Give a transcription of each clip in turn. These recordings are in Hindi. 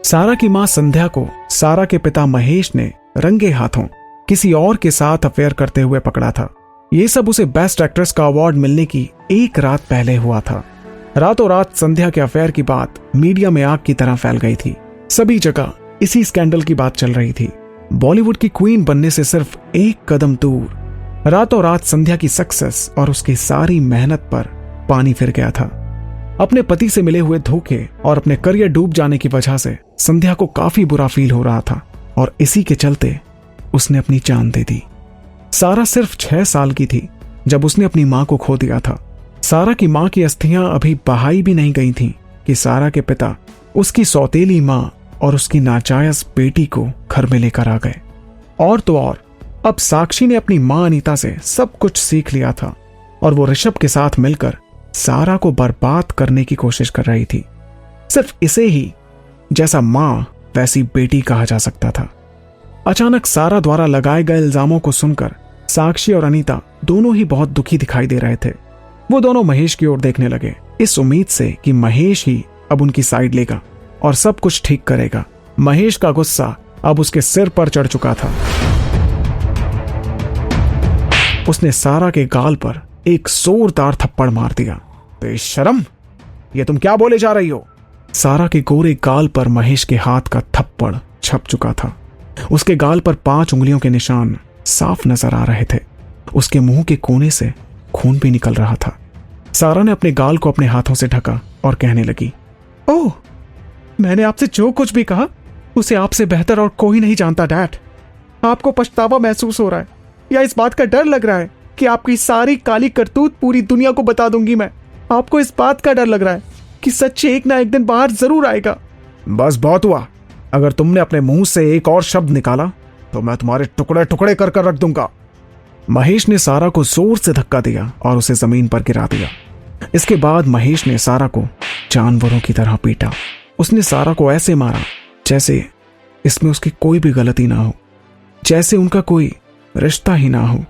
सारा की मां संध्या को सारा के पिता महेश ने रंगे हाथों किसी और के साथ अफेयर करते हुए पकड़ा था। ये सब उसे बेस्ट एक्ट्रेस का अवार्ड मिलने की एक रात पहले हुआ था। रातों रात संध्या के अफेयर की बात मीडिया में आग की तरह फैल गई थी। सभी जगह इसी स्कैंडल की बात चल रही थी। बॉलीवुड की क्वीन बनने से सिर्फ एक कदम दूर रातों रात संध्या की सक्सेस और उसकी सारी मेहनत पर पानी फिर गया था। अपने पति से मिले हुए धोखे और अपने करियर डूब जाने की वजह से संध्या को काफी बुरा फील हो रहा था और इसी के चलते उसने अपनी जान दे दी। सारा सिर्फ 6 साल की थी जब उसने अपनी मां को खो दिया था। सारा की मां की अस्थियां अभी बहाई भी नहीं गई थीं कि सारा के पिता उसकी सौतेली मां और उसकी नाजायज बेटी को घर में लेकर आ गए। और तो और अब साक्षी ने अपनी मां अनीता से सब कुछ सीख लिया था और वो ऋषभ के साथ मिलकर सारा को बर्बाद करने की कोशिश कर रही थी। सिर्फ इसे ही जैसा मां वैसी बेटी कहा जा सकता था। अचानक सारा द्वारा लगाए गए इल्जामों को सुनकर साक्षी और अनीता दोनों ही बहुत दुखी दिखाई दे रहे थे। वो दोनों महेश की ओर देखने लगे, इस उम्मीद से कि महेश ही अब उनकी साइड लेगा और सब कुछ ठीक करेगा। महेश का गुस्सा अब उसके सिर पर चढ़ चुका था। उसने सारा के गाल पर एक जोरदार थप्पड़ मार दिया। बेशरम, ये तुम क्या बोले जा रही हो? सारा के गोरे गाल पर महेश के हाथ का थप्पड़ छप चुका था। उसके गाल पर 5 उंगलियों के निशान साफ नजर आ रहे थे। उसके मुंह के कोने से खून भी निकल रहा था। सारा ने अपने गाल को अपने हाथों से ढका और कहने लगी, ओह, मैंने आपसे जो कुछ भी कहा उसे आपसे बेहतर और कोई नहीं जानता डैड। आपको पछतावा महसूस हो रहा है या इस बात का डर लग रहा है कि आपकी सारी काली करतूत पूरी दुनिया को बता दूंगी मैं? आपको इस बात का डर लग रहा है कि सच एक ना एक दिन बाहर जरूर आएगा। बस बहुत हुआ। अगर तुमने अपने मुंह से एक और शब्द निकाला तो मैं तुम्हारे टुकड़े टुकड़े कर कर रख दूंगा। महेश ने सारा को जोर से धक्का दिया और उसे जमीन पर गिरा दिया। इसके बाद महेश ने सारा को जानवरों की तरह पीटा। उसने सारा को ऐसे मारा जैसे इसमें उसकी कोई भी गलती ना हो, जैसे उनका कोई रिश्ता ही ना हो।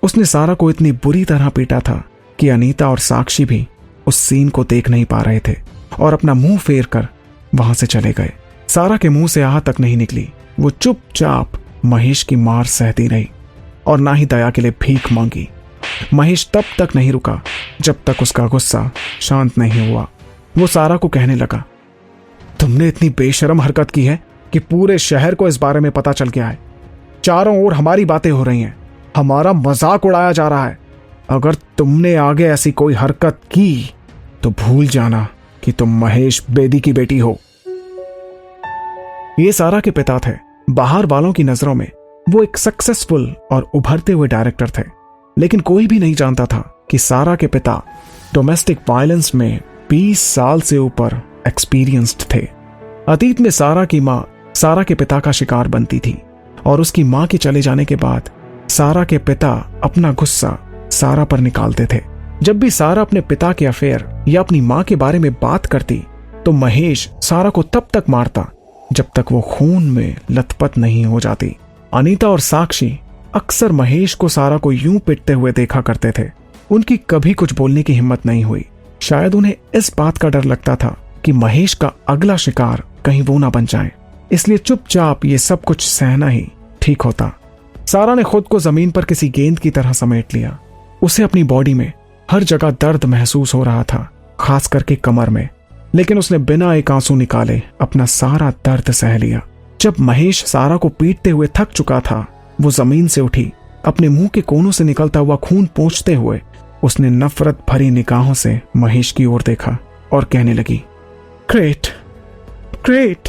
उसने सारा को इतनी बुरी तरह पीटा था कि अनीता और साक्षी भी उस सीन को देख नहीं पा रहे थे और अपना मुंह फेर कर वहां से चले गए। सारा के मुंह से आह तक नहीं निकली। वो चुपचाप महेश की मार सहती रही और ना ही दया के लिए भीख मांगी। महेश तब तक नहीं रुका जब तक उसका गुस्सा शांत नहीं हुआ। वो सारा को कहने लगा, तुमने इतनी बेशरम हरकत की है कि पूरे शहर को इस बारे में पता चल गया है। चारों ओर हमारी बातें हो रही हैं, हमारा मजाक उड़ाया जा रहा है। अगर तुमने आगे ऐसी कोई हरकत की तो भूल जाना कि तुम महेश बेदी की बेटी हो। ये सारा के पिता थे। बाहर वालों की नजरों में वो एक सक्सेसफुल और उभरते हुए डायरेक्टर थे, लेकिन कोई भी नहीं जानता था कि सारा के पिता डोमेस्टिक वायलेंस में 20 साल से ऊपर एक्सपीरियंस्ड थे। अतीत में सारा की मां सारा के पिता का शिकार बनती थी और उसकी मां के चले जाने के बाद सारा के पिता अपना गुस्सा सारा पर निकालते थे। जब भी सारा अपने पिता के अफेयर या अपनी मां के बारे में बात करती तो महेश सारा को तब तक मारता जब तक वो खून में लथपथ नहीं हो जाती। अनीता और साक्षी अक्सर महेश को सारा को यूं पिटते हुए देखा करते थे। उनकी कभी कुछ बोलने की हिम्मत नहीं हुई। शायद उन्हें इस बात का डर लगता था कि महेश का अगला शिकार कहीं वो ना बन जाए, इसलिए चुपचाप ये सब कुछ सहना ही ठीक होता। सारा ने खुद को जमीन पर किसी गेंद की तरह समेट लिया। उसे अपनी बॉडी में हर जगह दर्द महसूस हो रहा था, खास करके कमर में, लेकिन उसने बिना एक आंसू निकाले अपना सारा दर्द सह लिया। जब महेश सारा को पीटते हुए थक चुका था, वो जमीन से उठी। अपने मुंह के कोनों से निकलता हुआ खून पोंछते हुए उसने नफरत भरी निगाहों से महेश की ओर देखा और कहने लगी, ग्रेट ग्रेट,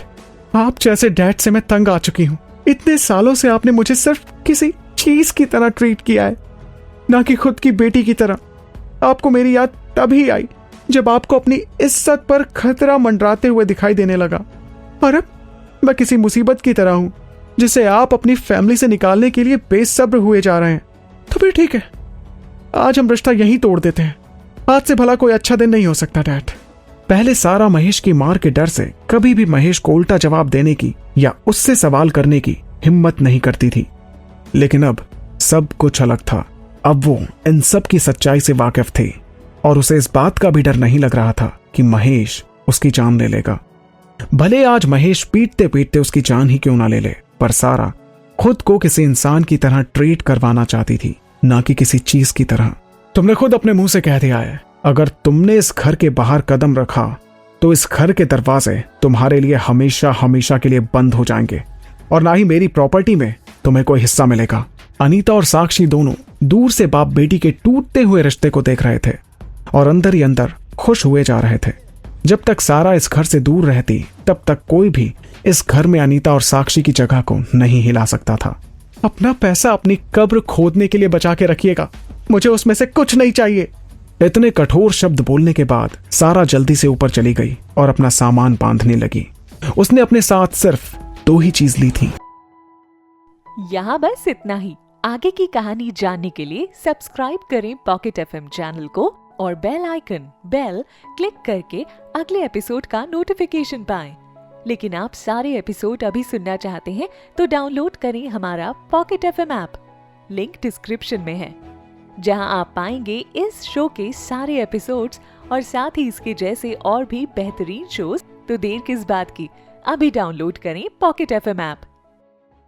आप जैसे डैड से मैं तंग आ चुकी हूं। इतने सालों से आपने मुझे सिर्फ किसी चीज की तरह ट्रीट किया है, ना कि खुद की बेटी की तरह। आपको मेरी याद तभी आई जब आपको अपनी इज्जत पर खतरा मंडराते हुए दिखाई देने लगा। और अब मैं किसी मुसीबत की तरह हूं जिसे आप अपनी फैमिली से निकालने के लिए बेसब्र हुए जा रहे हैं। तो फिर ठीक है, आज हम रिश्ता यहीं तोड़ देते हैं। आज से भला कोई अच्छा दिन नहीं हो सकता डैड। पहले सारा महेश की मार के डर से कभी भी महेश को उल्टा जवाब देने की या उससे सवाल करने की हिम्मत नहीं करती थी, लेकिन अब सब कुछ अलग था। अब वो इन सब की सच्चाई से वाकिफ थी और उसे इस बात का भी डर नहीं लग रहा था कि महेश उसकी जान ले लेगा। भले आज महेश पीटते पीटते उसकी जान ही क्यों ना ले ले, पर सारा खुद को किसी इंसान की तरह ट्रीट करवाना चाहती थी, ना कि किसी चीज की तरह। तुमने खुद अपने मुंह से कह दिया है, अगर तुमने इस घर के बाहर कदम रखा तो इस घर के दरवाजे तुम्हारे लिए हमेशा हमेशा के लिए बंद हो जाएंगे, और ना ही मेरी प्रॉपर्टी में तुम्हें कोई हिस्सा मिलेगा। अनीता और साक्षी दोनों दूर से बाप बेटी के टूटते हुए रिश्ते को देख रहे थे और अंदर ही अंदर खुश हुए जा रहे थे। जब तक सारा इस घर से दूर रहती तब तक कोई भी इस घर में अनीता और साक्षी की जगह को नहीं हिला सकता था। अपना पैसा अपनी कब्र खोदने के लिए बचा के रखिएगा, मुझे उसमें से कुछ नहीं चाहिए। इतने कठोर शब्द बोलने के बाद सारा जल्दी से ऊपर चली गई और अपना सामान बांधने लगी। उसने अपने साथ सिर्फ 2 ही चीज ली थी। यहाँ बस इतना ही। आगे की कहानी जानने के लिए सब्सक्राइब करें पॉकेट एफएम चैनल को और बेल क्लिक करके अगले एपिसोड का नोटिफिकेशन पाएं। लेकिन आप सारे एपिसोड अभी सुनना चाहते हैं तो डाउनलोड करें हमारा pocket FM app. Link description में है, जहां आप पाएंगे इस शो के सारे एपिसोड्स और साथ ही इसके जैसे और भी बेहतरीन शोज। तो देर किस बात की, अभी डाउनलोड करें पॉकेट एफएम ऐप।